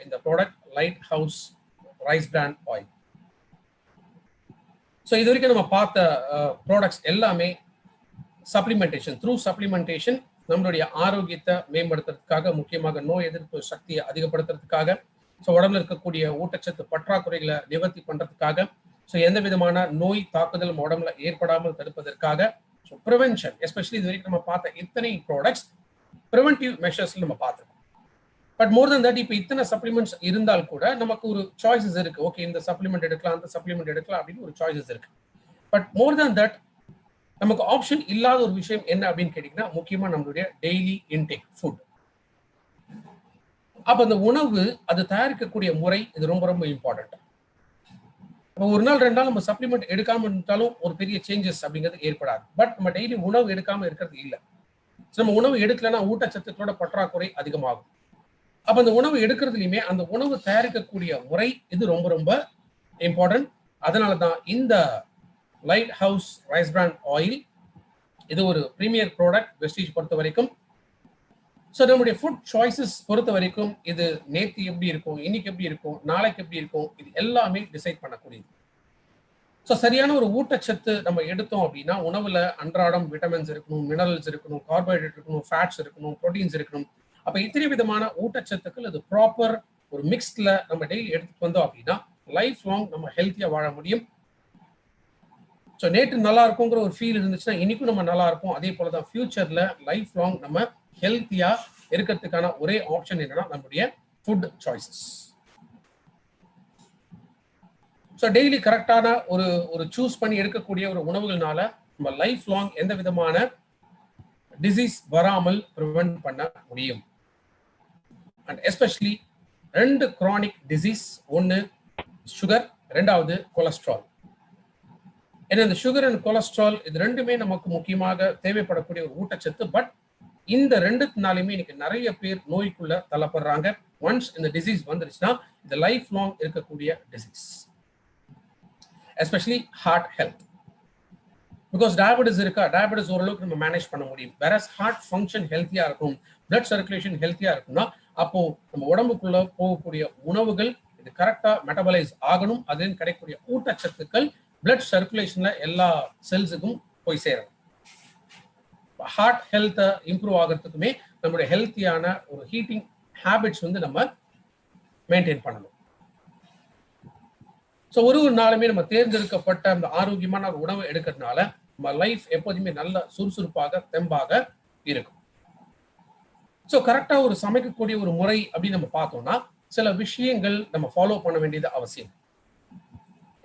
இந்த product light House rice bran oil. So இது வரைக்கும் நம்ம பார்த்த ப்ராடக்ட்ஸ் எல்லாமே சப்ளிமெண்டேஷன், த்ரூ சப்ளிமெண்டேஷன் நம்மளுடைய ஆரோக்கியத்தை மேம்படுத்துறதுக்காக, முக்கியமாக நோய் எதிர்ப்பு சக்தியை அதிகப்படுத்துறதுக்காக, ஸோ உடம்புல இருக்கக்கூடிய ஊட்டச்சத்து பற்றாக்குறைகளை நிவர்த்தி பண்றதுக்காக, ஸோ எந்த விதமான நோய் தாக்குதல் நம்ம உடம்புல ஏற்படாமல் தடுப்பதற்காக, ஸோ ப்ரிவென்ஷன், எஸ்பெஷலி இது வரைக்கும் நம்ம பார்த்த இத்தனை ப்ராடக்ட்ஸ் ப்ரிவென்டிவ் மெஷர்ஸ்ல நம்ம பார்த்துருக்கோம். பட் மோர் தென் தட், இப்போ இத்தனை சப்ளிமெண்ட்ஸ் இருந்தால் கூட நமக்கு ஒரு சாய்ஸஸ் இருக்கு. ஓகே, இந்த சப்ளிமெண்ட் எடுக்கலாம், அந்த சப்ளிமெண்ட் எடுக்கலாம் அப்படின்னு ஒரு சாய்ஸஸ் இருக்கு. பட் மோர் தென் தட், நமக்கு ஆப்ஷன் இல்லாத ஒரு விஷயம் என்ன அப்படின்னு கேட்டீங்கன்னா, முக்கியமா நம்மளுடைய டெய்லி இன்டேக் ஃபுட். அப்ப அந்த உணவு அது தயாரிக்கக்கூடிய முறை இது ரொம்ப ரொம்ப இம்பார்ட்டன்ட். ஒரு நாள் 2 நாள் நம்ம சப்ளிமெண்ட் எடுக்காம இருந்தாலும் ஒரு பெரிய சேஞ்சஸ் அப்படிங்கிறது ஏற்படாது. பட் நம்ம டெய்லி உணவு எடுக்காம இருக்கிறது இல்லை. நம்ம உணவு எடுக்கலன்னா ஊட்டச்சத்துக்களோட பற்றாக்குறை அதிகமாகும். அப்ப அந்த உணவு எடுக்கிறதுலையுமே அந்த உணவு தயாரிக்கக்கூடிய முறை இது ரொம்ப ரொம்ப இம்பார்ட்டன்ட். அதனாலதான் இந்த Light House rice bran oil இது ஒரு பிரீமியர் ப்ராடக்ட் வெஸ்டீஜ் பொறுத்த வரைக்கும். ஸோ நம்முடைய ஃபுட் சாய்ஸஸ் பொறுத்த வரைக்கும் இது நேற்று எப்படி இருக்கும், இன்னைக்கு எப்படி இருக்கும், நாளைக்கு எப்படி இருக்கும், இது எல்லாமே டிசைட் பண்ணக்கூடியது. ஸோ சரியான ஒரு ஊட்டச்சத்து நம்ம எடுத்தோம் அப்படின்னா உணவுல அன்றாடம் விட்டமின்ஸ் இருக்கணும், மினரல்ஸ் இருக்கணும், கார்போஹைட்ரேட் இருக்கணும், ஃபேட்ஸ் இருக்கணும், ப்ரோட்டீன்ஸ் இருக்கணும். அப்ப இத்தனை விதமான ஊட்டச்சத்துக்கள் அது ப்ராப்பர் ஒரு மிக்ஸ்ல நம்ம டெய்லி எடுத்துட்டு வந்தோம் அப்படின்னா லைஃப் லாங் நம்ம ஹெல்த்தியா வாழ முடியும். ஸோ நேற்று நல்லா இருக்குங்கிற ஒரு ஃபீல் இருந்துச்சுன்னா இன்னைக்கும் நம்ம நல்லா இருக்கும். அதே போலதான் ஃபியூச்சர்ல லைஃப் லாங் நம்ம ஹெல்த்தியா இருக்கிறதுக்கான ஒரே ஆப்ஷன் என்னன்னா நம்முடைய ஃபுட் சாய்ஸஸ். ஸோ டெய்லி கரெக்டான ஒரு சூஸ் பண்ணி எடுக்கக்கூடிய ஒரு உணவுகள்னால நம்ம லைஃப் லாங் எந்த விதமான டிசீஸ் வராமல் ப்ரிவென்ட் பண்ண முடியும். அண்ட் எஸ்பெஷலி 2 chronic டிசீஸ், ஒன்று சுகர், 2வது கொலஸ்ட்ரால். ஏன்னா இந்த சுகர் அண்ட் கொலஸ்ட்ரால் இது ரெண்டுமே நமக்கு முக்கியமாக தேவைப்படக்கூடிய ஒரு ஊட்டச்சத்து. பட் இந்த 2னாலுமே இன்னைக்கு நிறைய பேர் நோய்க்குள்ள தள்ளப்படுறாங்க. ஒன்ஸ் இந்த டிசீஸ் வந்துருச்சுன்னா இந்த லைஃப் லாங் இருக்கக்கூடிய disease, especially heart health. Because diabetes இருக்கா, டயபெட்டிஸ் ஓரளவுக்கு நம்ம மேனேஜ் பண்ண முடியும். வேற ஹார்ட் ஃபங்க்ஷன் ஹெல்த்தியா இருக்கும், பிளட் சர்க்குலேஷன் ஹெல்த்தியா இருக்கும்னா அப்போ நம்ம உடம்புக்குள்ள போகக்கூடிய உணவுகள் இது கரெக்டா மெட்டபலைஸ் ஆகணும். அதுல கிடைக்கக்கூடிய ஊட்டச்சத்துக்கள் பிளட் சர்க்குலேஷன்ல எல்லா செல்ஸுக்கும் போய் சேரணும். ஹார்ட் ஹெல்த்தை இம்ப்ரூவ் ஆகிறதுக்குமே நம்மளுடைய ஹெல்த்தியான ஒரு ஹீட்டிங் ஹேபிட்ஸ் வந்து நம்ம மெயின்டைன் பண்ணணும். ஸோ ஒரு நாளுமே நம்ம தேர்ந்தெடுக்கப்பட்ட அந்த ஆரோக்கியமான ஒரு உணவு எடுக்கிறதுனால நம்ம லைஃப் எப்போதுமே நல்ல சுறுசுறுப்பாக தெம்பாக இருக்கும். ஸோ கரெக்டா ஒரு சமைக்கக்கூடிய ஒரு முறை அப்படின்னு நம்ம பார்த்தோம்னா சில விஷயங்கள் நம்ம ஃபாலோ பண்ண வேண்டியது அவசியம்.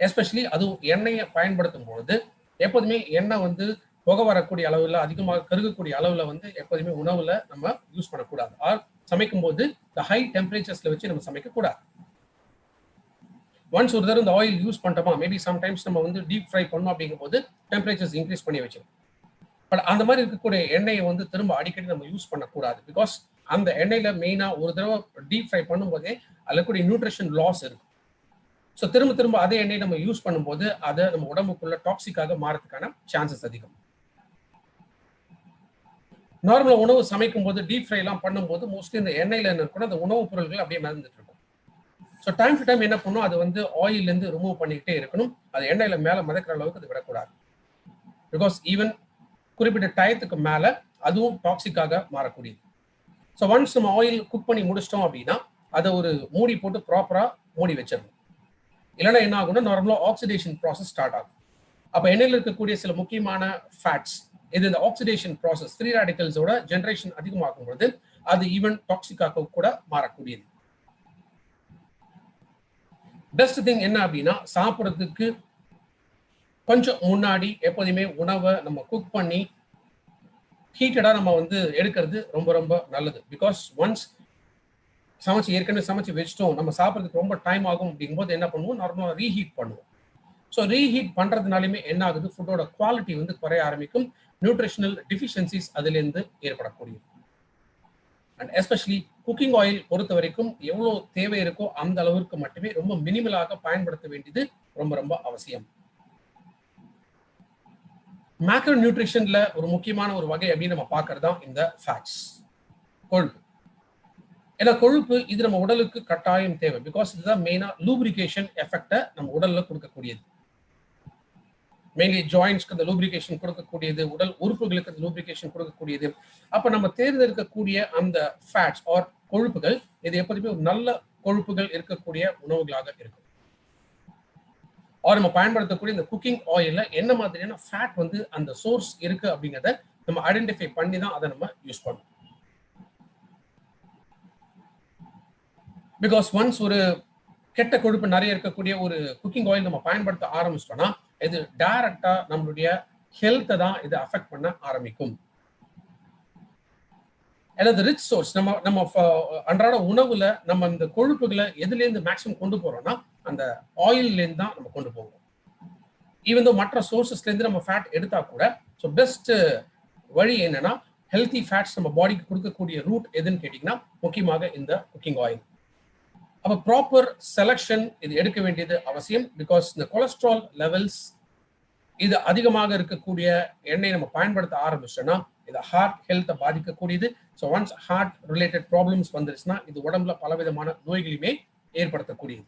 எஸ்பெஷலி அதுவும் எண்ணெயை பயன்படுத்தும் பொழுது எப்போதுமே எண்ணெய் வந்து புகை வரக்கூடிய அளவுல, அதிகமாக கருகக்கூடிய அளவுல வந்து எப்போதுமே உணவுல நம்ம யூஸ் பண்ணக்கூடாது. சமைக்கும் போது இந்த ஹை டெம்பரேச்சர்ஸ்ல வச்சு நம்ம சமைக்க கூடாது. ஒன்ஸ் ஒரு தடவை இந்த ஆயில் யூஸ் பண்ணிட்டோமா, மேபி சம்டைம்ஸ் நம்ம வந்து டீப் ஃப்ரை பண்ணோம் அப்படிங்கும் போது டெம்பரேச்சர்ஸ் இன்க்ரீஸ் பண்ணி வச்சிடும். பட் அந்த மாதிரி இருக்கக்கூடிய எண்ணெயை வந்து திரும்ப அடிக்கடி நம்ம யூஸ் பண்ணக்கூடாது. பிகாஸ் அந்த எண்ணெயில மெயினா ஒரு தடவை டீப் ஃப்ரை பண்ணும்போதே அதில் கூடிய நியூட்ரிஷன் லாஸ் இருக்கும். ஸோ திரும்ப திரும்ப அதே எண்ணெயை நம்ம யூஸ் பண்ணும்போது அதை நம்ம உடம்புக்குள்ள டாக்ஸிக்காக மாறதுக்கான சான்சஸ் அதிகம். நார்மலா உணவு சமைக்கும் போது டீப் ஃப்ரை எல்லாம் பண்ணும்போது மோஸ்ட்லி இந்த எண்ணெயில என்ன இருக்கணும், அந்த உணவுப் பொருட்கள் அப்படியே மிதந்துட்டு இருக்கும். ஸோ டைம் டு டைம் என்ன பண்ணும், அது வந்து ஆயில்ல இருந்து ரிமூவ் பண்ணிக்கிட்டே இருக்கணும். அது எண்ணெயில மேல மிதக்கிற அளவுக்கு அது விடக்கூடாது. பிகாஸ் ஈவன் குறிப்பிட்ட டயத்துக்கு மேல அதுவும் டாக்ஸிக்காக மாறக்கூடியது. ஸோ ஒன்ஸ் நம்ம ஆயில் குக் பண்ணி முடிச்சிட்டோம் அப்படின்னா அதை ஒரு மூடி போட்டு ப்ராப்பரா மூடி வச்சிடணும். இல்லைன்னா என்ன ஆகும்னா நார்மலா ஆக்சிடேஷன் ப்ராசஸ் ஸ்டார்ட் ஆகும். அப்ப எண்ணெயில் இருக்கக்கூடிய சில முக்கியமான ஃபேட்ஸ் இது இந்த ஆக்சிடேஷன் ப்ராசஸ் ஃப்ரீ ரேடிக்கல்ஸோட ஜெனரேஷன் அதிகமாகும் பொழுது அது ஈவன் டாக்ஸிக்காக கூட மாறக்கூடியது. பெஸ்ட் திங் என்ன அப்படின்னா சாப்பிட்றதுக்கு கொஞ்சம் முன்னாடி எப்போதுமே உணவை நம்ம குக் பண்ணி ஹீட்டடா நம்ம வந்து எடுக்கிறது ரொம்ப ரொம்ப நல்லது. பிகாஸ் ஒன்ஸ் ஏற்கனவே சமைச்சு வச்சிட்டோம், நம்ம சாப்பிட்றதுக்கு ரொம்ப டைம் ஆகும் அப்படிங்கும்போது என்ன பண்ணுவோம், நார்மலாக ரீஹீட் பண்ணுவோம். ஸோ ரீஹீட் பண்றதுனாலுமே என்ன ஆகுது, ஃபுட்டோட குவாலிட்டி வந்து குறைய ஆரம்பிக்கும், நியூட்ரிஷனல் டிஃபிஷியன்சிஸ் அதுலேருந்து ஏற்படக்கூடியது. அண்ட் எஸ்பெஷலி குக்கிங் ஆயில் பொறுத்த வரைக்கும் எவ்வளோ தேவை இருக்கோ அந்த அளவிற்கு மட்டுமே ரொம்ப மினிமலாக பயன்படுத்த வேண்டியது ரொம்ப ரொம்ப அவசியம். மேக்ரோ நியூட்ரிஷன்ல ஒரு முக்கியமான ஒரு வகை அப்படின்னு நம்ம பார்க்கறது தான் இந்த ஃபேட்ஸ், கொழுப்பு. ஏன்னா கொழுப்பு இது நம்ம உடலுக்கு கட்டாயம் தேவை. பிகாஸ் இதுதான் மெயினா லூப்ரிகேஷன் எஃபெக்டை நம்ம உடல்ல கொடுக்கக்கூடியது. மெயின்லி ஜாயின்ஸ்க்கு அந்த லூப்ரிகேஷன் கொடுக்கக்கூடியது, உடல் உறுப்புகளுக்கு அந்த லூப்ரிகேஷன் கொடுக்கக்கூடியது. அப்ப நம்ம தேர்ந்தெடுக்கக்கூடிய அந்த ஃபேட்ஸ் ஆர் கொழுப்புகள் இது எப்போதுமே ஒரு நல்ல கொழுப்புகள் இருக்கக்கூடிய உணவுகளாக இருக்கும். ஆர் நம்ம பயன்படுத்தக்கூடிய இந்த குக்கிங் ஆயில்ல என்ன மாதிரியான ஃபேட் வந்து அந்த சோர்ஸ் இருக்கு அப்படிங்கிறத நம்ம ஐடென்டிஃபை பண்ணி தான் அதை நம்ம யூஸ் பண்ணணும். பிகாஸ் ஒன்ஸ் ஒரு கெட்ட கொழுப்பு நிறைய இருக்கக்கூடிய ஒரு குக்கிங் ஆயில் நம்ம பயன்படுத்த ஆரம்பிச்சிட்டோம்னா இது டைரக்டா நம்மளுடைய ஹெல்த்தை தான் இது அஃபெக்ட் பண்ண ஆரம்பிக்கும். ஏன்னா ரிச் சோர்ஸ் நம்ம அன்றாட உணவுல நம்ம இந்த கொழுப்புகளை எதுலேருந்து மேக்ஸிமம் கொண்டு போறோம்னா அந்த ஆயில்லேருந்து தான் நம்ம கொண்டு போவோம். ஈவன் தோ மற்ற சோர்சஸ்லேருந்து நம்ம ஃபேட் எடுத்தா கூட ஸோ பெஸ்ட் வழி என்னன்னா ஹெல்த்தி ஃபேட்ஸ் நம்ம பாடிக்கு கொடுக்கக்கூடிய ரூட் எதுன்னு கேட்டிங்கன்னா முக்கியமாக இந்த குக்கிங் ஆயில். அப்போ ப்ராப்பர் செலக்ஷன் இது எடுக்க வேண்டியது அவசியம். பிகாஸ் இந்த கொலஸ்ட்ரால் லெவல்ஸ் இது அதிகமாக இருக்கக்கூடிய எண்ணெய் நம்ம பயன்படுத்த ஆரம்பிச்சோம்னா இது ஹார்ட் ஹெல்த்தை பாதிக்கக்கூடியது. So once heart related problems வந்துருச்சுன்னா இது உடம்புல பலவிதமான நோய்களையுமே ஏற்படுத்தக்கூடியது.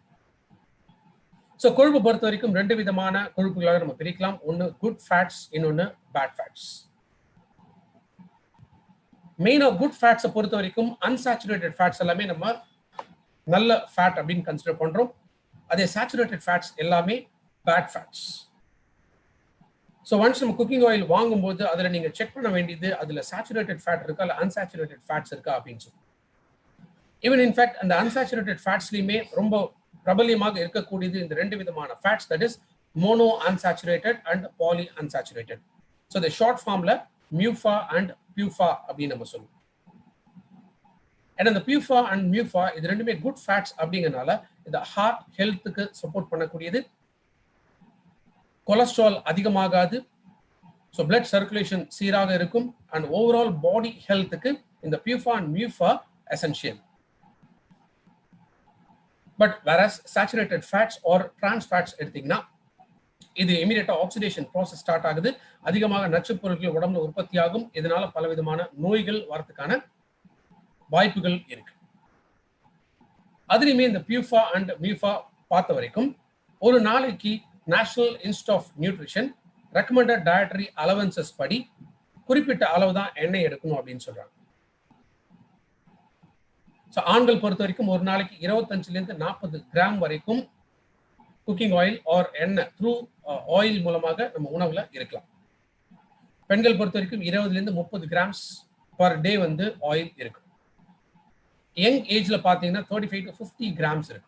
ஸோ கொழுப்பு பொறுத்த வரைக்கும் 2 விதமான கொழுப்புகளாக நம்ம பிரிக்கலாம். ஒன்று குட் ஃபேட்ஸ், இன்னொன்று பேட் ஃபேட்ஸ். மெயினாக குட் ஃபேட்ஸை பொறுத்த வரைக்கும் அன்சாச்சுரேட்டட் ஃபேட்ஸ் எல்லாமே நம்ம நல்ல ஃபேட் அப்படின்னு கன்சிடர் பண்றோம். அதே சேச்சுரேட்டட் ஃபேட்ஸ் எல்லாமே பேட் ஃபேட்ஸ். ஸோ ஒன்ஸ் நம்ம குக்கிங் ஆயில் வாங்கும்போது அதில் நீங்கள் செக் பண்ண வேண்டியது அதில் சேச்சுரேட்டட் ஃபேட் இருக்கா இல்லை அன்சாச்சுரேட்டட் ஃபேட்ஸ் இருக்கா அப்படின்னு சொல்லி. ஈவன் இன்ஃபேக்ட் அந்த அன்சாச்சுரேட்டட் ஃபேட்ஸ்லையுமே ரொம்ப பிரபல்யமாக இருக்கக்கூடியது இந்த 2 விதமான fats, that is mono unsaturated and poly unsaturated. So இந்த ஷார்ட் ஃபார்ம்ல மியூஃபா அண்ட் பியூஃபா அப்படின்னு நம்ம சொல்லுவோம். ஏன்னா இந்த பியூஃபா அண்ட் மியூஃபா இது ரெண்டுமே குட் ஃபேட்ஸ் அப்படிங்கிறனால இந்த ஹார்ட் ஹெல்த்துக்கு சப்போர்ட் பண்ணக்கூடியது, கொலஸ்ட்ரால் அதிகமாகாது, ஸோ பிளட் சர்க்குலேஷன் சீராக இருக்கும் அண்ட் ஓவரால் பாடி ஹெல்த்துக்கு இந்த PUFA and MUFA essential. But versus saturated fats or trans fats எடுத்தீங்கன்னா இது இமீடியட்டா ஆக்சிடேஷன் ப்ராசஸ் ஸ்டார்ட் ஆகுது, அதிகமாக நச்சுப் பொருட்கள் உடம்புல உற்பத்தி ஆகும். இதனால பலவிதமான நோய்கள் வரதுக்கான வாய்ப்புகள் இருக்கு. அதுலயுமே இந்த பியூஃபா அண்ட் மியூஃபா பார்த்த வரைக்கும் ஒரு நாளைக்கு National Institute of Nutrition recommended dietary allowances படி குறிப்பிட்ட அளவு தான் எண்ணெய் எடுக்கணும் அப்படின்னு சொல்றாங்க. ஸோ ஆண்கள் பொறுத்த வரைக்கும் ஒரு நாளைக்கு 25 to 40 கிராம் வரைக்கும் குக்கிங் ஆயில் ஆர் எண்ணெய் த்ரூ ஆயில் மூலமாக நம்ம உணவுல இருக்கலாம். பெண்கள் பொறுத்த வரைக்கும் 20 to 30 கிராம்ஸ் பர் டே வந்து ஆயில் இருக்கும். யங் ஏஜ்ல பாத்தீங்கன்னா 35 to 50 கிராம்ஸ் இருக்கு.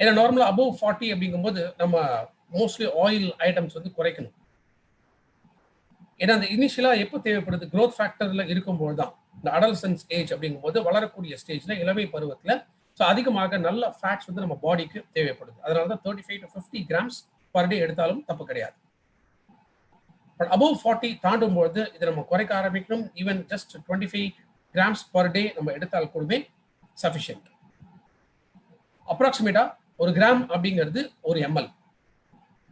ஏன்னா நார்மலா அபவ் 40 அப்படிங்கும்போது நம்ம மோஸ்ட்லி ஆயில் ஐட்டம்ஸ் வந்து குறைக்கணும். ஏன்னா அந்த இனிஷியலா எப்போ தேவைப்படுது, க்ரோத் ஃபேக்டர்ல இருக்கும்போது தான், இந்த அடல்சன்ஸ் ஏஜ் அப்படிங்கும்போது வளரக்கூடிய ஸ்டேஜ்ல இளமை பருவத்துல ஸோ அதிகமாக நல்ல ஃபேட்ஸ் வந்து நம்ம பாடிக்கு தேவைப்படுது. அதனால தான் 35 to 50 கிராம்ஸ் பர் டே எடுத்தாலும் தப்பு கிடையாது. பட் அபவ் 40 தாண்டும்போது இதை நம்ம குறைக்க ஆரம்பிக்கணும். Even just 25 grams per day நம்ம எடுத்தால் கூடவே சஃபிஷியன்ட். அப்ராக்சிமேட்டா ஒரு கிராம் அப்படிங்கிறது ஒரு எம்எல்.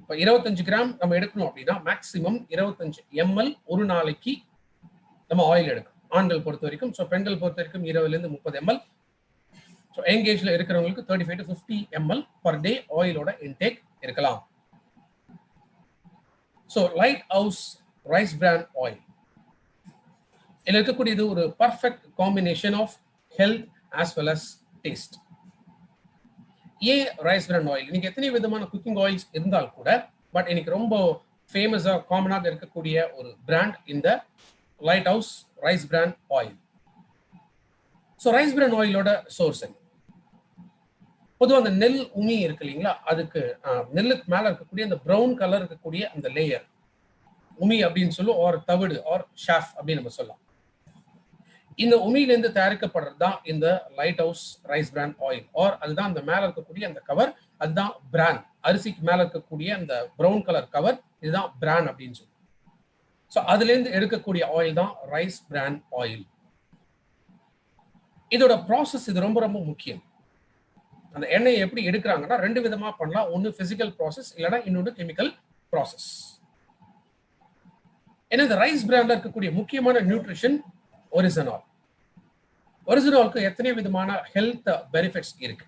இப்போ 25 கிராம் நம்ம எடுக்கணும் அப்படின்னா மேக்சிமம் 25 ml ஒரு நாளைக்கு நம்ம ஆயில் எடுக்கணும் ஆண்கள் பொறுத்த வரைக்கும். ஸோ பெண்கள் பொறுத்த வரைக்கும் 20 to 30 ml. ஸோ எங்கேஜ்ல இருக்கிறவங்களுக்கு 35 to 50 ml பர் டே ஆயிலோட இன்டேக் இருக்கலாம். So Light House rice bran oil இதில் இருக்கக்கூடியது ஒரு perfect combination of health as well as taste. ஏன் ரைஸ் பிரான் ஆயில்? இன்னைக்கு எத்தனை விதமான குக்கிங் ஆயில்ஸ் இருந்தால் கூட பட் இன்னைக்கு ரொம்ப ஃபேமஸா காமனாக இருக்கக்கூடிய ஒரு பிராண்ட் இந்த Light House rice bran oil. So rice bran ஆயிலோட சோர்ஸ் என்ன? பொதுவாக அந்த நெல் உமி இருக்கு இல்லைங்களா, அதுக்கு நெல்லுக்கு மேல இருக்கக்கூடிய அந்த ப்ரௌன் கலர் இருக்கக்கூடிய அந்த லேயர் உமி அப்படின்னு சொல்லுவோம், ஆர் தவிடு ஆர் ஷாஃப் அப்படின்னு நம்ம சொல்லலாம். இந்த உமியிலேருந்து தயாரிக்கப்படுறது தான் இந்த Light House rice bran oil. Or அதுதான் அந்த மேல இருக்கக்கூடிய அந்த கவர், அதுதான் பிரான். அரிசிக்கு மேல இருக்கக்கூடிய அந்த ப்ரௌன் கலர் கவர் இதுதான் பிரான் அப்படின்னு சொல்லி. ஸோ அதுலேருந்து எடுக்கக்கூடிய ஆயில் தான் ரைஸ் பிரான் ஆயில். இதோட ப்ராசஸ் இது ரொம்ப ரொம்ப முக்கியம். அந்த எண்ணெயை எப்படி எடுக்கிறாங்கன்னா 2 விதமா பண்ணலாம். ஒன்று பிசிக்கல் ப்ராசஸ், இல்லைன்னா இன்னொன்று கெமிக்கல் ப்ராசஸ். ஏன்னா இந்த ரைஸ் பிரான்ல இருக்கக்கூடிய முக்கியமான நியூட்ரிஷன் ஒரிசனால். ஒரிஜினாலுக்கு எத்தனை விதமான ஹெல்த் பெனிஃபிட்ஸ் இருக்கு.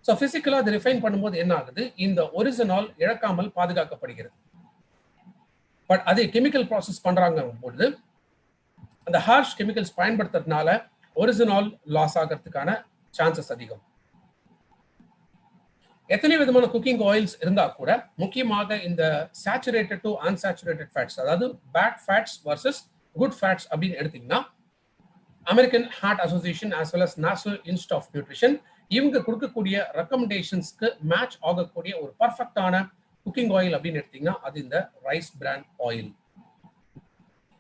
ஸோ பிசிக்கலா அது ரிஃபைன் பண்ணும்போது என்ன ஆகுது, இந்த ஒரிஜினால் இழக்காமல் பாதுகாக்கப்படுகிறது. பட் அதே கெமிக்கல் ப்ராசஸ் பண்றாங்க பொழுது அந்த ஹார்ஷ் கெமிக்கல்ஸ் பயன்படுத்துறதுனால ஒரிஜினால் லாஸ் ஆகிறதுக்கான சான்சஸ் அதிகம். எத்தனை விதமான குக்கிங் ஆயில்ஸ் இருந்தா கூட முக்கியமாக இந்த சேச்சுரேட்டட் டு அன்சாச்சுரேட்டட் ஃபேட்ஸ், அதாவது bad fats versus good fats அப்படின்னு எடுத்தீங்கன்னா American Heart Association as well as National Institute of Nutrition இவங்க கொடுக்கக்கூடிய ரெக்கமெண்டேஷன்ஸ்க்கு மேட்ச் ஆகக்கூடிய ஒரு பர்ஃபெக்டான குக்கிங் ஆயில் அப்படின்னு எடுத்தீங்கன்னா அது இந்த rice bran oil.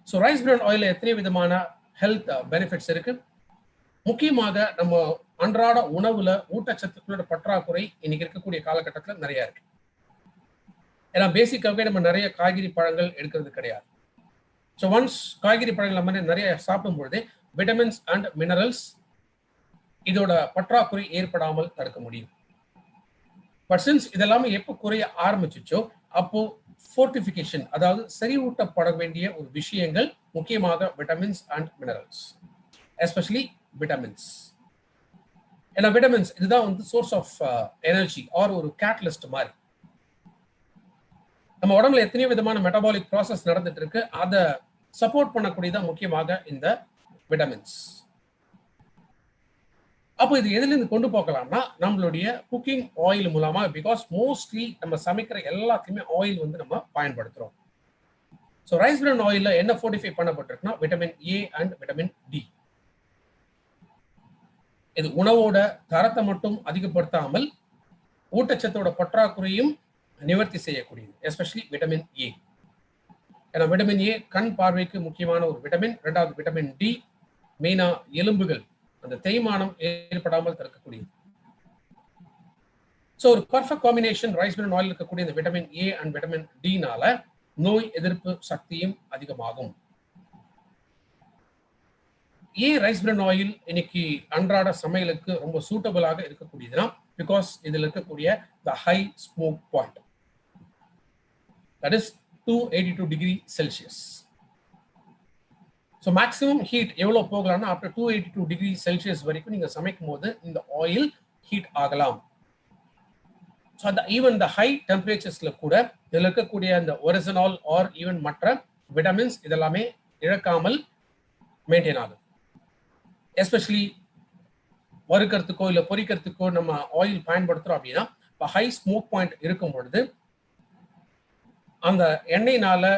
So rice பிரான் ஆயில எத்தனை விதமான ஹெல்த் பெனிஃபிட்ஸ் இருக்கு. முக்கியமாக நம்ம அன்றாட உணவுல ஊட்டச்சத்துக்களோட பற்றாக்குறை இன்னைக்கு இருக்கக்கூடிய காலகட்டத்தில் நிறைய இருக்கு. ஏன்னா பேசிக்காகவே நம்ம நிறைய காய்கறி பழங்கள் எடுக்கிறது கிடையாது. ஸோ ஒன்ஸ் காய்கறி பழங்கள் நம்ம நிறைய சாப்பிடும் பொழுது விட்டமின்ஸ் அண்ட் மினரல்ஸ் இதோட பற்றாக்குறை ஏற்படாமல் தடுக்க முடியும். பட் சின்ஸ் இதெல்லாமே எப்போ குறைய ஆரம்பிச்சிச்சோ அப்போ ஃபோர்டிஃபிகேஷன், அதாவது செறிவூட்டப்பட வேண்டிய ஒரு விஷயங்கள், முக்கியமாக vitamins and minerals, especially vitamins. ஏன்னா விட்டமின்ஸ் இதுதான் வந்து சோர்ஸ் ஆஃப் எனர்ஜி ஆர் ஒரு கேட்டலிஸ்ட் மாதிரி. நம்ம உடம்புல எத்தனையோ விதமான மெட்டபாலிக் ப்ராசஸ் நடந்துட்டு இருக்கு, அதை சப்போர்ட் பண்ணக்கூடியதான் முக்கியமாக இந்த விட்டமின்ஸ். அப்போ இது எதுலேருந்து கொண்டு போகலாம்னா நம்மளுடைய குக்கிங் ஆயில் மூலமா, பிகாஸ் மோஸ்ட்லி நம்ம சமைக்கிற எல்லாத்தையுமே ஆயில் வந்து நம்ம பயன்படுத்துறோம். ஸோ ரைஸ் பிரான் ஆயில்ல என்ன ஃபோர்டிஃபை பண்ணப்பட்டிருக்குன்னா vitamin A and vitamin D. இது உணவோட தரத்தை மட்டும் அதிகப்படுத்தாமல் ஊட்டச்சத்தோட பற்றாக்குறையும் நிவர்த்தி செய்யக்கூடியது, எஸ்பெஷலி விட்டமின் ஏ. ஏன்னா விட்டமின் ஏ கண் பார்வைக்கு முக்கியமான ஒரு விட்டமின். ரெண்டாவது விட்டமின் டி மெயினா எலும்புகள் அந்த தேய்மானம் ஏற்படாமல் தடுக்கக்கூடியது. ஸோ ஒரு perfect combination rice bran oil இருக்கக்கூடிய இந்த விட்டமின் ஏ அண்ட் விட்டமின் டினால நோய் எதிர்ப்பு சக்தியும் அதிகமாகும். ஏன் ரைஸ் பிரான் ஆயில் இன்னைக்கு அன்றாட சமையலுக்கு ரொம்ப சூட்டபிளாக இருக்கக்கூடியதுன்னா பிகாஸ் இதில் இருக்கக்கூடிய த high smoke point, that is 282 degree Celsius. So maximum heat எவ்வளோ போகலாம்னா ஆஃப்டர் 282 டிகிரி செல்சியஸ் வரைக்கும் நீங்கள் சமைக்கும் போது இந்த ஆயில் ஹீட் ஆகலாம். ஸோ அந்த ஈவன் இந்த ஹை டெம்பரேச்சர்ஸ்ல கூட இதில் இருக்கக்கூடிய இந்த ஒரிஜினால் ஆர் ஈவன் மற்ற விட்டமின்ஸ் இதெல்லாமே இழக்காமல் மெயின்டைன் ஆகுது. எஸ்பெஷலி வறுக்கிறதுக்கோ இல்லை பொரிக்கிறதுக்கோ நம்ம ஆயில் பயன்படுத்துகிறோம் அப்படின்னா இப்போ ஹை ஸ்மோக் பாயிண்ட் இருக்கும் பொழுது அந்த எண்ணெயினால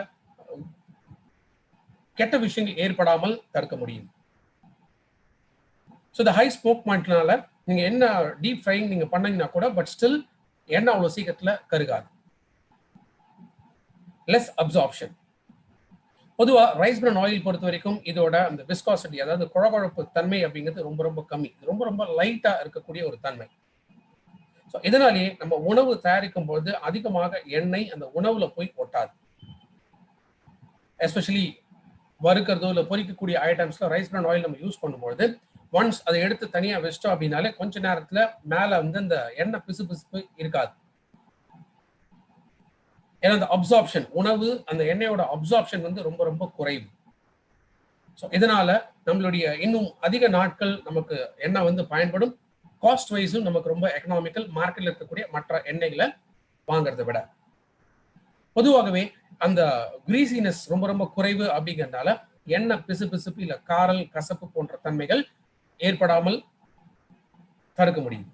கெட்ட விஷயங்கள் ஏற்படாமல் தடுக்க முடியும். ஸோ இந்த ஹை ஸ்மோக் பாயிண்ட்னால நீங்க என்ன டீப் ஃப்ரைங் நீங்க பண்ணீங்கன்னா கூட பட் ஸ்டில் எண்ணெய் அவ்வளோ சீக்கிரத்தில் கருகாது. Less absorption. பொதுவாக ரைஸ் பிரான் ஆயில் பொறுத்த வரைக்கும் இதோட அந்த விஸ்காசிட்டி, அதாவது குழகுழப்பு தன்மை அப்படிங்கிறது ரொம்ப ரொம்ப கம்மி. ரொம்ப ரொம்ப லைட்டா இருக்கக்கூடிய ஒரு தன்மை. ஸோ இதனாலேயே நம்ம உணவு தயாரிக்கும் போது அதிகமாக எண்ணெய் அந்த உணவுல போய் ஒட்டாது. எஸ்பெஷலி வறுக்கிறதோ இல்லை பொரிக்கக்கூடிய ஐட்டம்ஸ்ல ரைஸ் பிரான் ஆயில் நம்ம யூஸ் பண்ணும்போது ஒன்ஸ் அதை எடுத்து தனியாக வச்சிட்டோம் அப்படின்னாலே கொஞ்ச நேரத்தில் மேலே வந்து அந்த எண்ணெய் பிசுபிசுப்பு இருக்காது. ஏன்னா அந்த அப்சார்ப்ஷன், உணவு அந்த எண்ணெயோட அப்சார்ப்ஷன் வந்து ரொம்ப ரொம்ப குறைவு. ஸோ இதனால நம்மளுடைய இன்னும் அதிக நாட்கள் நமக்கு எண்ணெய் வந்து பயன்படும். காஸ்ட் வைஸும் நமக்கு ரொம்ப எக்கனாமிக்கல், மார்க்கெட்ல இருக்கக்கூடிய மற்ற எண்ணெய்களை வாங்குறதை விட. பொதுவாகவே அந்த கிரீசினஸ் ரொம்ப ரொம்ப குறைவு அப்படிங்கிறதுனால எண்ணெய் பிசு பிசுப்பு இல்லை காரல் கசப்பு போன்ற தன்மைகள் ஏற்படாமல் தடுக்க முடியும்.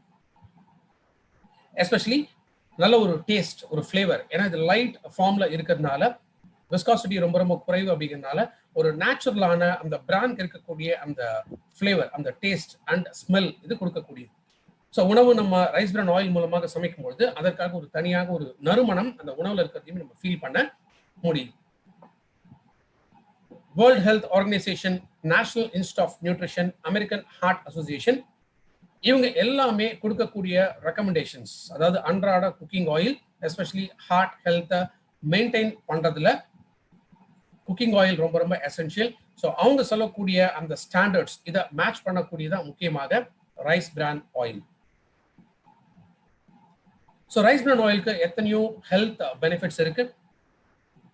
எஸ்பெஷலி நல்ல ஒரு டேஸ்ட், ஒரு ஃப்ளேவர். ஏன்னா இது லைட் ஃபார்ம்ல இருக்கிறதுனால விஸ்காசிட்டி ரொம்ப ரொம்ப குறைவு அப்படிங்கிறதுனால ஒரு நேச்சுரலான அந்த பிராண்ட் இருக்கக்கூடிய அந்த ஃப்ளேவர், அந்த டேஸ்ட் அண்ட் ஸ்மெல் இது கொடுக்கக்கூடியது. ஸோ உணவு நம்ம ரைஸ் பிரான் ஆயில் மூலமாக சமைக்கும் பொழுது அதற்காக ஒரு தனியாக ஒரு நறுமணம் அந்த உணவுல இருக்கிறதையும் நம்ம ஃபீல் பண்ண முடியும். World Health Organisation, National Institute of Nutrition, American Heart Association இவங்க எல்லாமே கொடுக்கக்கூடிய ரெக்கமெண்டேஷன்ஸ், அதாவது அன்றாட குக்கிங் ஆயில் எஸ்பெஷலி ஹார்ட் ஹெல்த்தை மெயின்டைன் பண்றதுல குக்கிங் ஆயில் ரொம்ப ரொம்ப எசென்ஷியல். ஸோ அவங்க சொல்லக்கூடிய அந்த ஸ்டாண்டர்ட்ஸ் இதை மேட்ச் பண்ணக்கூடியதான் முக்கியமாக rice bran oil. So rice bran ஆயிலுக்கு எத்தனையோ ஹெல்த் பெனிஃபிட்ஸ் இருக்கு.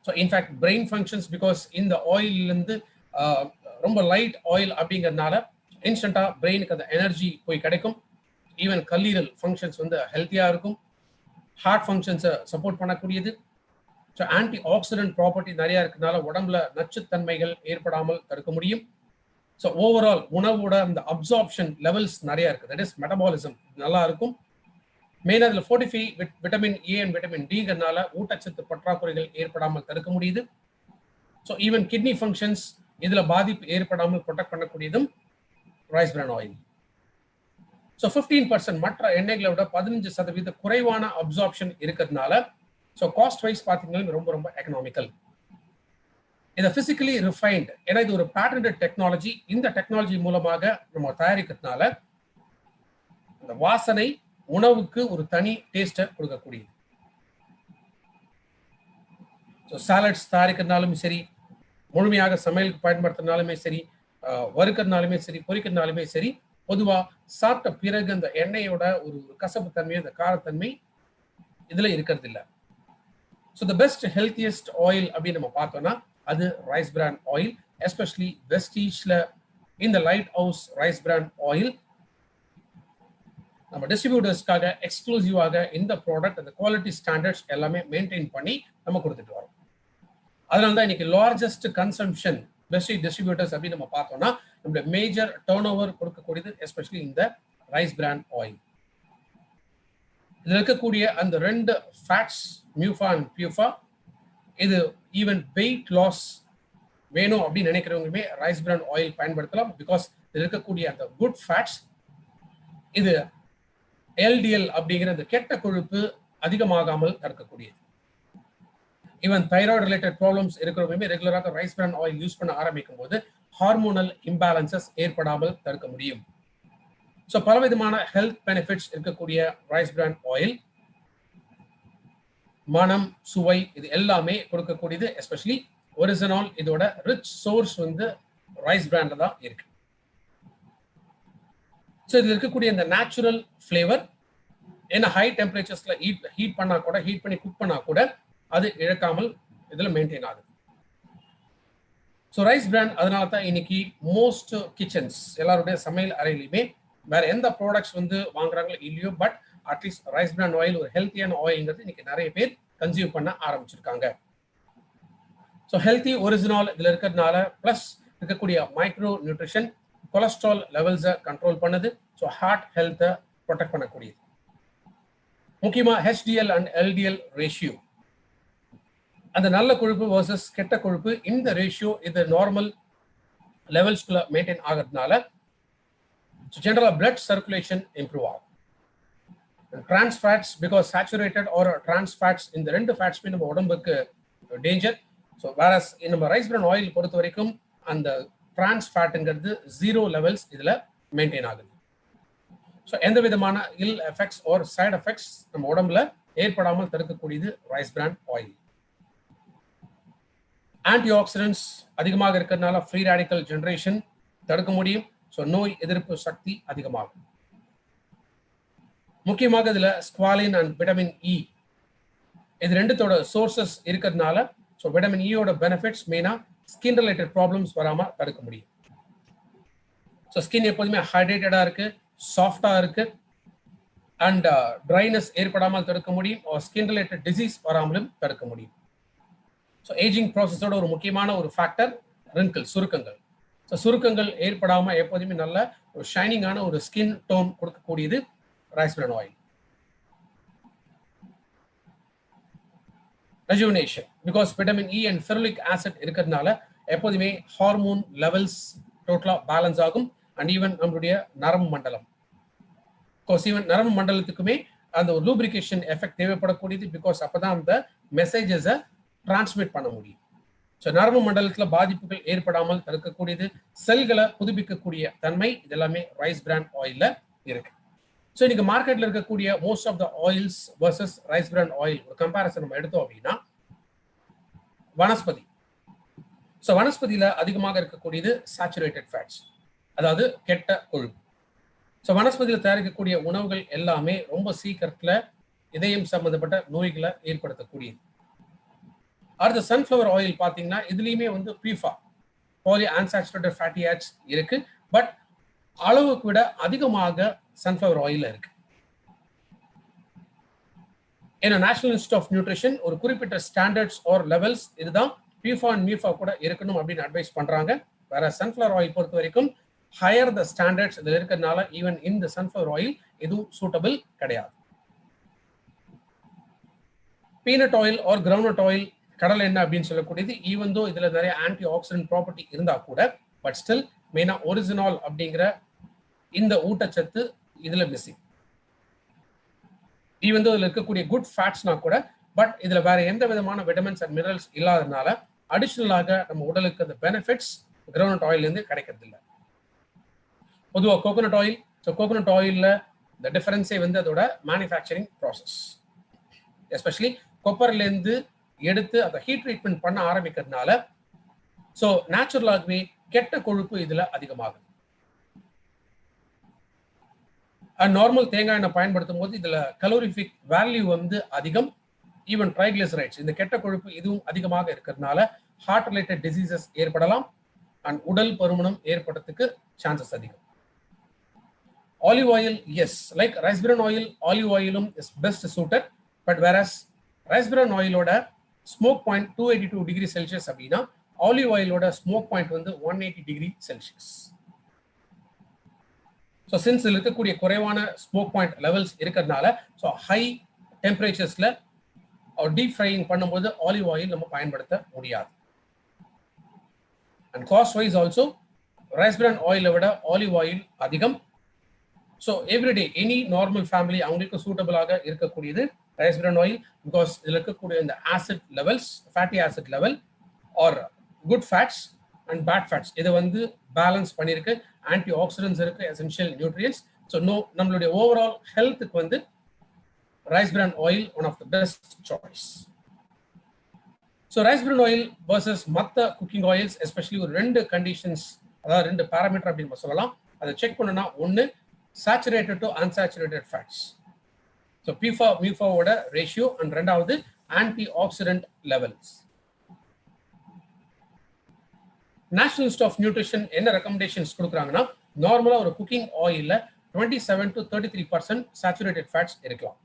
So in fact brain functions, because இந்த ஆயிலிருந்து ரொம்ப லைட் ஆயில் அப்படிங்கிறதுனால இன்ஸ்டன்டா பிரெயினுக்கு அந்த எனர்ஜி போய் கிடைக்கும். ஈவன் கல்லீரல் ஃபங்க்ஷன்ஸ் வந்து ஹெல்த்தியா இருக்கும். ஹார்ட் ஃபங்க்ஷன்ஸை சப்போர்ட் பண்ணக்கூடியது. ஸோ ஆன்டி ஆக்சிடென்ட் ப்ராப்பர்ட்டி நிறைய இருக்கிறதுனால உடம்புல நச்சுத்தன்மைகள் ஏற்படாமல் தடுக்க முடியும். ஸோ ஓவரால் உணவோட அந்த அப்சார்ப்ஷன் லெவல்ஸ் நிறைய இருக்கு. தட் இஸ் மெட்டபாலிசம் நல்லா இருக்கும். மெயினாக அதில் fortify vitamin A and vitamin டிங்கிறதுனால ஊட்டச்சத்து பற்றாக்குறைகள் ஏற்படாமல் தடுக்க முடியுது. ஸோ ஈவன் கிட்னி ஃபங்க்ஷன்ஸ் இதில் பாதிப்பு ஏற்படாமல் ப்ரொடெக்ட் பண்ணக்கூடியதும் ரைஸ் பிரான் ஆயில். ஸோ 15% மற்ற எண்ணெய்களை விட 15% குறைவான அப்சார்ப்ஷன் இருக்கிறதுனால ஸோ காஸ்ட் வைஸ் பார்த்தீங்கன்னா ரொம்ப ரொம்ப எக்கனாமிக்கல். இதை பிசிக்கலி ரிஃபைன்டு, ஏன்னா இது ஒரு பேட்டன்ட் டெக்னாலஜி. இந்த டெக்னாலஜி மூலமாக நம்ம தயாரிக்கிறதுனால இந்த வாசனை உணவுக்கு ஒரு தனி டேஸ்ட்டை கொடுக்கக்கூடியது. ஸோ சாலட்ஸ் தயாரிக்கிறதுனாலும் சரி, முழுமையாக சமையலுக்கு பயன்படுத்துறதுனாலுமே சரி, வறுக்கிறதுனாலுமே சரி, பொரிக்கிறதுனாலுமே சரி, பொதுவாக சாப்பிட்ட பிறகு அந்த எண்ணெயோட ஒரு கசப்பு தன்மை, அந்த காரத்தன்மை இதுல இருக்கிறது இல்லை. So the best healthiest oil அப்படின்னு நம்ம பார்த்தோம்னா அது ரைஸ் பிரான் ஆயில். எஸ்பெஷலி வெஸ்டீஜ்ல இந்த Light House rice bran oil நம்ம டிஸ்ட்ரிபியூட்டர்ஸ்க்காக எக்ஸ்க்ளூசிவாக இந்த ப்ராடக்ட் அந்த குவாலிட்டி ஸ்டாண்டர்ட்ஸ் எல்லாமே மெயின்டைன் பண்ணி நம்ம கொடுத்துட்டு வரோம். அதனால தான் இன்னைக்கு லார்ஜஸ்ட் கன்சம்ஷன் வெஸ்டீஜ் டிஸ்ட்ரிபியூட்டர்ஸ் அப்படின்னு நம்ம பார்த்தோம்னா நம்மளுடைய மேஜர் டர்ன் ஓவர் கொடுக்கக்கூடியது எஸ்பெஷலி இந்த ரைஸ் பிரான் ஆயில். இதில் இருக்கக்கூடிய அந்த 2 ஃபேட்ஸ், மியூஃபா அண்ட் பியூஃபா, இது ஈவன் வெயிட் லாஸ் வேணும் அப்படின்னு நினைக்கிறவங்களுமே ரைஸ் பிரான் ஆயில் பயன்படுத்தலாம். பிகாஸ் இதில் இருக்கக்கூடிய அந்த குட் ஃபேட்ஸ் இது எல்டிஎல் அப்படிங்கிற அந்த கெட்ட கொழுப்பு அதிகமாகாமல் தடுக்கக்கூடியது. ஈவன் தைராய்டு ரிலேட்டட் ப்ராப்ளம்ஸ் இருக்கிறவங்களுமே ரெகுலராக ரைஸ் பிரான் ஆயில் யூஸ் பண்ண ஆரம்பிக்கும் போது ஹார்மோனல் இம்பேலன்சஸ் ஏற்படாமல் தடுக்க முடியும். ஸோ பலவிதமான ஹெல்த் பெனிஃபிட்ஸ் இருக்கக்கூடிய ரைஸ் பிரான் ஆயில், மனம், சுவை இது எல்லாமே கொடுக்கக்கூடியது. எஸ்பெஷலி ஒரிஜினல் இதோட ரிச் சோர்ஸ் வந்து ரைஸ் பிராண்ட்ல தான் இருக்கு. ஸோ இதில் இருக்கக்கூடிய இந்த நேச்சுரல் ஃப்ளேவர், ஏன்னா ஹை டெம்பரேச்சர்ஸ்ல ஹீட் பண்ணா கூட, ஹீட் பண்ணி குக் பண்ணா கூட அது இழக்காமல் இதில் மெயின்டைன் ஆகுது. ஸோ ரைஸ் பிராண்ட் அதனால தான் இன்னைக்கு மோஸ்ட் கிச்சன்ஸ் எல்லாருடைய சமையல் அறையிலுமே வேற எந்த ப்ராடக்ட்ஸ் வந்து வாங்குறாங்களோ இல்லையோ, but at least rice brand oil ஒரு ஹெல்த்தியான ஆயில்ங்கிறது இன்னைக்கு நிறைய பேர் கன்சியூம் பண்ண ஆரம்பிச்சிருக்காங்க. ஸோ ஹெல்த்தி ஒரிஜினல் இதில் இருக்கிறதுனால பிளஸ் இருக்கக்கூடிய மைக்ரோ நியூட்ரிஷன் கொலஸ்ட்ரால் லெவல்ஸை கண்ட்ரோல் பண்ணுது. ஸோ ஹார்ட் ஹெல்த்தை ப்ரொடெக்ட் பண்ணக்கூடியது. முக்கியமாக ஹெச்டிஎல் அண்ட் எல்டிஎல் ரேஷியோ, அந்த நல்ல கொழுப்பு வர்சஸ் கெட்ட கொழுப்பு, இந்த ரேஷியோ இது நார்மல் லெவல்ஸ்குள்ள மெயின்டைன் ஆகிறதுனால ஜெனரலா பிளட் சர்க்குலேஷன் இம்ப்ரூவ் ஆகும். Trans fats, because saturated or trans fats, இந்த 2 ஃபேட்ஸ்மே நம்ம உடம்புக்கு டேஞ்சர். ஸோ வேற நம்ம ரைஸ் பிரான் ஆயில் பொறுத்த வரைக்கும் அந்த டிரான்ஸ் ஃபேட்டுங்கிறது 0 லெவல்ஸ் இதுல மெயின்டைன் ஆகுது. ஸோ எந்த விதமான ill effects or side effects நம்ம உடம்புல ஏற்படாமல் தடுக்கக்கூடியது rice bran oil. Antioxidants அதிகமாக இருக்கிறதுனால ஃப்ரீ ரேடிக்கல் ஜெனரேஷன் தடுக்க முடியும். ஸோ நோய் எதிர்ப்பு சக்தி அதிகமாகும். முக்கியமாக இதுல ஸ்குவாலின் அண்ட் விட்டமின் இ, இது 2தோட சோர்சஸ் இருக்கிறதுனால ஸோ விட்டமின் இயோட பெனிஃபிட்ஸ் மெயினா ஸ்கின் ரிலேட்டட் ப்ராப்ளம்ஸ் வராமல் தடுக்க முடியும். ஸோ ஸ்கின் எப்போதுமே ஹைட்ரேட்டடா இருக்கு, சாஃப்டா இருக்கு, அண்ட் ட்ரைனஸ் ஏற்படாமல் தடுக்க முடியும். ஸ்கின் ரிலேட்டட் டிசீஸ் வராமலும் தடுக்க முடியும். ஸோ ஏஜிங் ப்ராசஸோட ஒரு முக்கியமான ஒரு ஃபேக்டர் ரிங்கிள், சுருக்கங்கள். ஸோ சுருக்கங்கள் ஏற்படாமல் எப்போதுமே நல்ல ஒரு ஷைனிங்கான ஒரு ஸ்கின் டோன் கொடுக்கக்கூடியது rice bran oil. Rejuvenation, because vitamin E and ferulic acid இருக்கிறதுனால எப்போதுமே ஹார்மோன் லெவல்ஸ் டோட்டலா பேலன்ஸ் ஆகும். அண்ட் ஈவன் நம்மளுடைய நரம்பு மண்டலம், ஈவன் நரம்பு மண்டலத்துக்குமே அந்த ஒரு லூப்ரிகேஷன் எஃபெக்ட் தேவைப்படக்கூடியது. பிகாஸ் அப்பதான் அந்த மெசேஜஸை டிரான்ஸ்மிட் பண்ண முடியும். ஸோ நரம்பு மண்டலத்தில் பாதிப்புகள் ஏற்படாமல் தடுக்கக்கூடியது, செல்களை புதுப்பிக்கக்கூடிய தன்மை இதெல்லாமே ரைஸ் பிரான் ஆயில்ல இருக்கு. ஸோ இன்னைக்கு மார்க்கெட்ல இருக்கக்கூடிய most of the oils versus rice bran oil ஒரு கம்பேரிசன் நம்ம எடுத்தோம் அப்படின்னா, வனஸ்பதி. ஸோ வனஸ்பதியில அதிகமாக இருக்கக்கூடியது சேச்சுரேட்டட் ஃபேட்ஸ், அதாவது கெட்ட கொழுப்பு. ஸோ வனஸ்பதியில் தயாரிக்கக்கூடிய உணவுகள் எல்லாமே ரொம்ப சீக்கிரத்துல இதயம் சம்பந்தப்பட்ட நோய்களை ஏற்படுத்தக்கூடியது. அடுத்த சன்ஃப்ளவர் ஆயில் பார்த்தீங்கன்னா இதுலயுமே வந்து PUFA, poly unsaturated fatty acids இருக்கு. பட் அளவுக்கு விட அதிகமாக சன்ஃப்ளவர் ஆயில் இருக்கு. ஏன்னா நேஷனல் இன்ஸ்டியூட் ஆஃப் நியூட்ரிஷன் ஒரு குறிப்பிட்ட ஸ்டாண்டர்ட்ஸ் ஆர் லெவல்ஸ் இதுதான் பியூஃபா அண்ட் மியூஃபா கூட இருக்கணும் அப்படின்னு அட்வைஸ் பண்றாங்க. வேற சன்ஃப்ளவர் ஆயில் பொறுத்த வரைக்கும் ஹையர் த ஸ்டாண்டர்ட்ஸ் இதுல இருக்கிறதுனால ஈவன் இந்த சன்ஃப்ளவர் ஆயில் எதுவும் சூட்டபிள் கிடையாது. Peanut oil R groundnut oil, கடலை எண்ணெய் அப்படின்னு சொல்லக்கூடியது, ஈவன் தோ இதுல நிறைய ஆன்டி ஆக்சிடென்ட் ப்ராப்பர்ட்டி இருந்தா கூட பட் ஸ்டில் மெயினா ஒரிஜினல் அப்படிங்கிற இந்த ஊட்டச்சத்து இதுல மிஸ்ஸிங். ஈவன் தோ இதுல இருக்கக்கூடிய குட் ஃபேட்ஸ்னா கூட பட் இதுல வேற எந்த விதமான விட்டமின்ஸ் அண்ட் மினரல்ஸ் இல்லாததுனால அடிஷனலாக நம்ம உடலுக்கு அந்த பெனிஃபிட்ஸ் கிரவுண்ட்நட் ஆயில்ல இருந்து கிடைக்கிறது இல்லை. பொதுவாக கோகோனட் ஆயில், ஸோ கோகோனட் ஆயில்ல இந்த டிஃபரன்ஸே வந்து அதோட மேனுஃபேக்சரிங் ப்ராசஸ், எஸ்பெஷலி கொப்பர்லேருந்து எடுத்து அதை ஹீட் ட்ரீட்மெண்ட் பண்ண ஆரம்பிக்கிறதுனால ஸோ நேச்சுரலாகவே கெட்ட கொழுப்பு இதுல அதிகமாகுது. நார்மல் தேங்காய் எண்ணெய் பயன்படுத்தும் போது இதுல கலோரிஃபிக் வேல்யூ வந்து அதிகம், ஈவன் ட்ரைகிளிசரைட்ஸ் இந்த கெட்ட கொழுப்பு இதுவும் அதிகமாக இருக்கிறதுனால ஹார்ட் ரிலேட்டட் டிசீசஸ் ஏற்படலாம் அண்ட் உடல் பருமனம் ஏற்படுறதுக்கு சான்சஸ் அதிகம். Olive oil, yes, like rice bran oil, olive ஆயிலும் is best suited. But whereas rice bran ஆயிலோட ஸ்மோக் பாயிண்ட் 282 டிகிரி செல்சியஸ் அப்படின்னா ஆலிவ் ஆயிலோட ஸ்மோக் பாயிண்ட் வந்து 180 டிகிரி செல்சியஸ். ஸோ சின்ஸ் இதில் இருக்கக்கூடிய குறைவான ஸ்மோக் பாயிண்ட் லெவல்ஸ் இருக்கிறதுனால ஸோ ஹை டெம்பரேச்சர்ஸ்ல டீப் ஃப்ரையிங் பண்ணும்போது ஆலிவ் ஆயில் நம்ம பயன்படுத்த முடியாது. And cost wise also rice பிரான் ஆயிலை விட ஆலிவ் ஆயில் அதிகம். So everyday any normal family அவங்களுக்கு சூட்டபிளாக இருக்கக்கூடியது ரைஸ் பிரான் ஆயில், பிகாஸ் இதில் இருக்கக்கூடிய இந்த acid levels, fatty acid level or good fats and bad fats இதை வந்து பேலன்ஸ் பண்ணியிருக்கு. ஆன்டி ஆக்சிடென்ட்ஸ் இருக்கு, எசென்ஷியல் நியூட்ரியன்ஸ். ஸோ நம்மளுடைய ஓவரால் ஹெல்த்துக்கு வந்து rice bran oil one of the best choice. So rice bran oil versus மற்ற cooking oils especially ஒரு ரெண்டு கண்டிஷன்ஸ், அதாவது ரெண்டு பேராமீட்டர் அப்படின்னு சொல்லலாம். அதை செக் பண்ணனா ஒன்று saturated to unsaturated fats, so PUFA மியூஃபாவோட ரேஷியோ, அண்ட் ரெண்டாவது antioxidant levels. National Institute of Nutrition என்ன ரெக்கமெண்டேஷன்ஸ் கொடுக்குறாங்கன்னா நார்மலா ஒரு குக்கிங் ஆயில்ல 27 to 33% சேச்சுரேட்டட் ஃபேட்ஸ் இருக்கலாம்.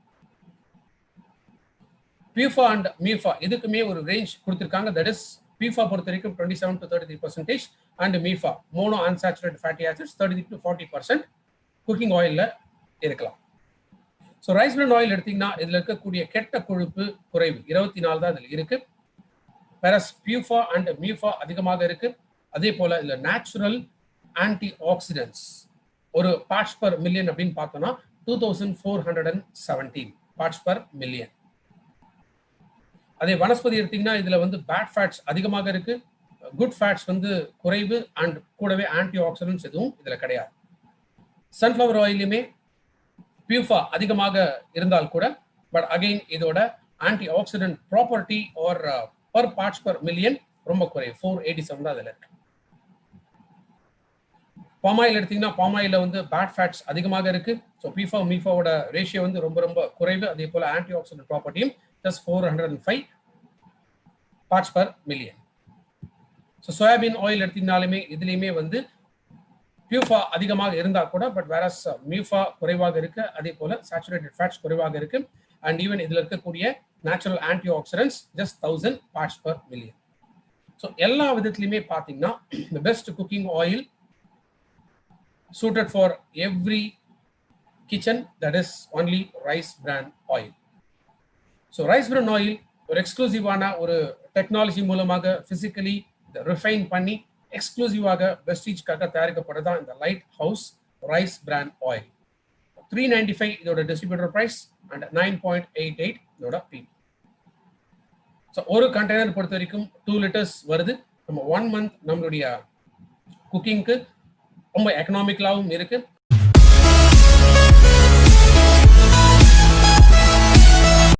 பியூஃபா அண்ட் மியூஃபா இதுக்குமே ஒரு ரேஞ்ச் கொடுத்துருக்காங்க. தட் இஸ் பியூஃபா பொறுத்த வரைக்கும் 27 to 33% and MUFA mono unsaturated fatty acids 33 to 40% cooking ஆயில்ல இருக்கலாம். ஸோ ரைஸ் பிரான் ஆயில் எடுத்தீங்கன்னா இதுல இருக்கக்கூடிய கெட்ட கொழுப்பு குறைவு 24 தான் இதுல இருக்கு. வேறஸ் பியூஃபா அண்ட் மியூஃபா அதிகமாக இருக்கு. அதே போல இதுல நேச்சுரல் ஆன்டி ஆக்சிடென்ட்ஸ் ஒரு பார்ட்ஸ் பர் மில்லியன் அப்படின்னு பார்த்தோம்னா 2417 பார்ட்ஸ் பர் மில்லியன். அதே வனஸ்பதி எடுத்தீங்கன்னா இதுல வந்து பேட் ஃபேட்ஸ் அதிகமாக இருக்கு, குட் ஃபேட்ஸ் வந்து குறைவு, அண்ட் கூடவே ஆன்டி ஆக்சிடென்ட்ஸ் எதுவும் இதுல கிடையாது. சன்ஃப்ளவர் ஆயிலுமே பியூஃபா அதிகமாக இருந்தால் கூட பட் அகைன் இதோட anti accident property R per parts per million ரொம்ப குறைவு, 487 தான் அதுல இருக்கு. பாமாயில் எடுத்தீங்கன்னா பாமாயில வந்து பேட் ஃபேட்ஸ் அதிகமாக இருக்கு. ஸோ பிஃபா மிஃபாவோட ரேஷியோ வந்து ரொம்ப ரொம்ப குறைவு. அதே போல ஆன்டி ஆக்சிடென்ட் ப்ராப்பர்ட்டியும் just 405 parts per million. So soybean oil எடுத்தீங்கனாலுமே இதுலையுமே வந்து பியூஃபா அதிகமாக இருந்தா கூட பட் வேரஸ் மியூஃபா குறைவாக இருக்கு. அதே போல சேச்சுரேட்டட் ஃபேட்ஸ் குறைவாக இருக்கு. அண்ட் ஈவன் இதுல இருக்கக்கூடிய natural anti oxidants just 1000 parts per million. So எல்லா விதத்திலுமே பார்த்தீங்கன்னா the best cooking oil suited for every kitchen, that is only rice bran oil. So rice bran oil ஒரு எக்ஸ்க்ளூசிவான ஒரு டெக்னாலஜி மூலமாக physically refine பண்ணி எக்ஸ்க்ளூசிவாக வெஸ்டீஜ்காக தயாரிக்கப்படுறதா இந்த Light House rice bran oil. 395 இதோட distributor price and 9.88 இதோட பிபி. ஸோ ஒரு container பொறுத்த வரைக்கும் 2 லிட்டர்ஸ் வருது. நம்ம 1 மந்த் நம்மளுடைய குக்கிங்க்கு ரொம்ப எக்கனாமிக்கலாகவும் இருக்கு.